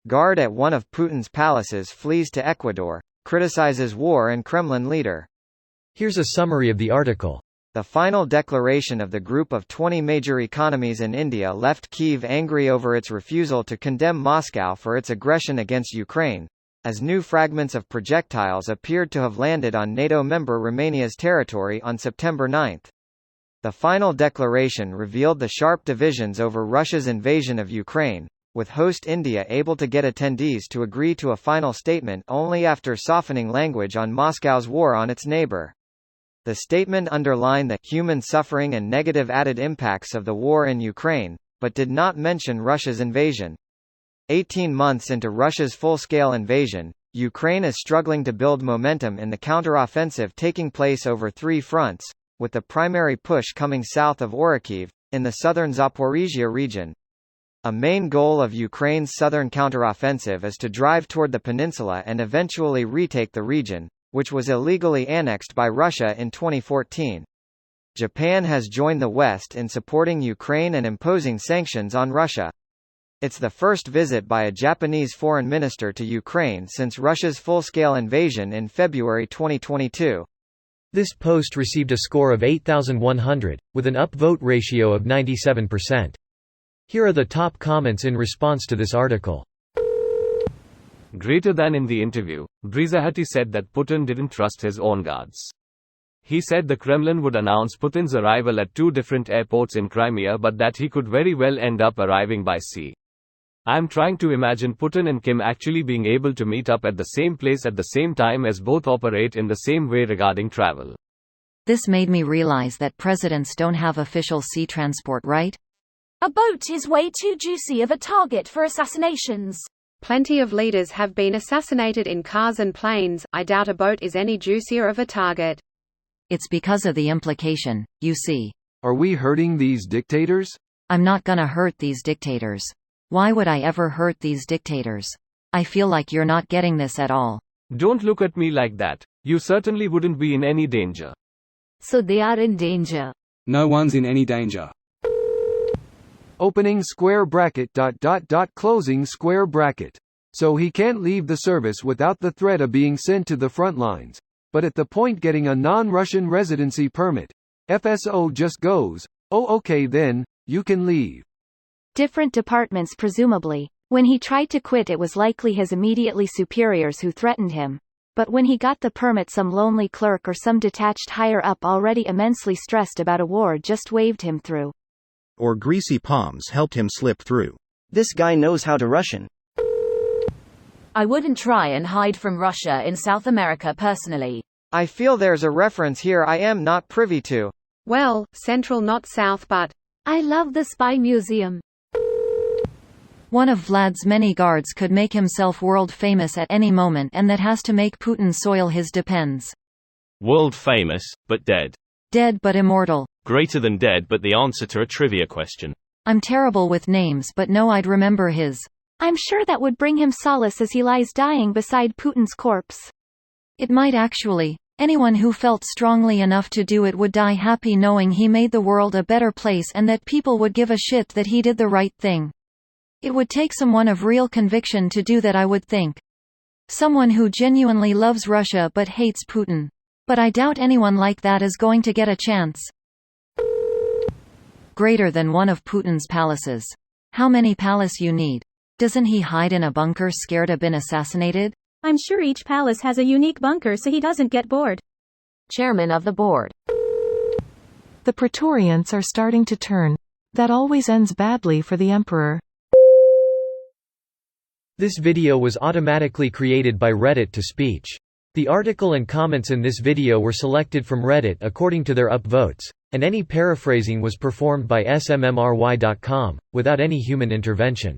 Guard at one of Putin's palaces flees to Ecuador, criticizes war and Kremlin leader. Here's a summary of the article. The final declaration of the group of 20 major economies in India left Kyiv angry over its refusal to condemn Moscow for its aggression against Ukraine, as new fragments of projectiles appeared to have landed on NATO member Romania's territory on September 9. The final declaration revealed the sharp divisions over Russia's invasion of Ukraine, with host India able to get attendees to agree to a final statement only after softening language on Moscow's war on its neighbor. The statement underlined the human suffering and negative added impacts of the war in Ukraine, but did not mention Russia's invasion. 18 months into Russia's full-scale invasion, Ukraine is struggling to build momentum in the counteroffensive taking place over three fronts, with the primary push coming south of Orikhiv, in the southern Zaporizhia region. A main goal of Ukraine's southern counteroffensive is to drive toward the peninsula and eventually retake the region, which was illegally annexed by Russia in 2014. Japan has joined the West in supporting Ukraine and imposing sanctions on Russia. It's the first visit by a Japanese foreign minister to Ukraine since Russia's full-scale invasion in February 2022. This post received a score of 8,100, with an upvote ratio of 97%. Here are the top comments in response to this article. Greater than in the interview, Brizahati said that Putin didn't trust his own guards. He said the Kremlin would announce Putin's arrival at two different airports in Crimea but that he could very well end up arriving by sea. I'm trying to imagine Putin and Kim actually being able to meet up at the same place at the same time as both operate in the same way regarding travel. This made me realize that presidents don't have official sea transport, right? A boat is way too juicy of a target for assassinations. Plenty of leaders have been assassinated in cars and planes. I doubt a boat is any juicier of a target. It's because of the implication, you see. Are we hurting these dictators? I'm not gonna hurt these dictators. Why would I ever hurt these dictators? I feel like you're not getting this at all. Don't look at me like that. You certainly wouldn't be in any danger. So they are in danger. No one's in any danger. Opening square bracket ... closing square bracket. So he can't leave the service without the threat of being sent to the front lines. But at the point getting a non-Russian residency permit, FSO just goes, "Oh okay then, you can leave." Different departments presumably. When he tried to quit it was likely his immediately superiors who threatened him. But when he got the permit some lonely clerk or some detached higher-up already immensely stressed about a war just waved him through. Or greasy palms helped him slip through. This guy knows how to Russian. I wouldn't try and hide from Russia in South America personally. I feel there's a reference here I am not privy to. Well, Central not South but. I love the spy museum. One of Vlad's many guards could make himself world famous at any moment, and that has to make Putin soil his depends. World famous, but dead. Dead but immortal. Greater than dead but the answer to a trivia question. I'm terrible with names but no, I'd remember his. I'm sure that would bring him solace as he lies dying beside Putin's corpse. It might actually. Anyone who felt strongly enough to do it would die happy knowing he made the world a better place and that people would give a shit that he did the right thing. It would take someone of real conviction to do that, I would think. Someone who genuinely loves Russia but hates Putin. But I doubt anyone like that is going to get a chance. Greater than one of Putin's palaces. How many palace you need? Doesn't he hide in a bunker scared of being assassinated? I'm sure each palace has a unique bunker so he doesn't get bored. Chairman of the board. The Praetorians are starting to turn. That always ends badly for the emperor. This video was automatically created by Reddit to speech. The article and comments in this video were selected from Reddit according to their upvotes, and any paraphrasing was performed by smmry.com, without any human intervention.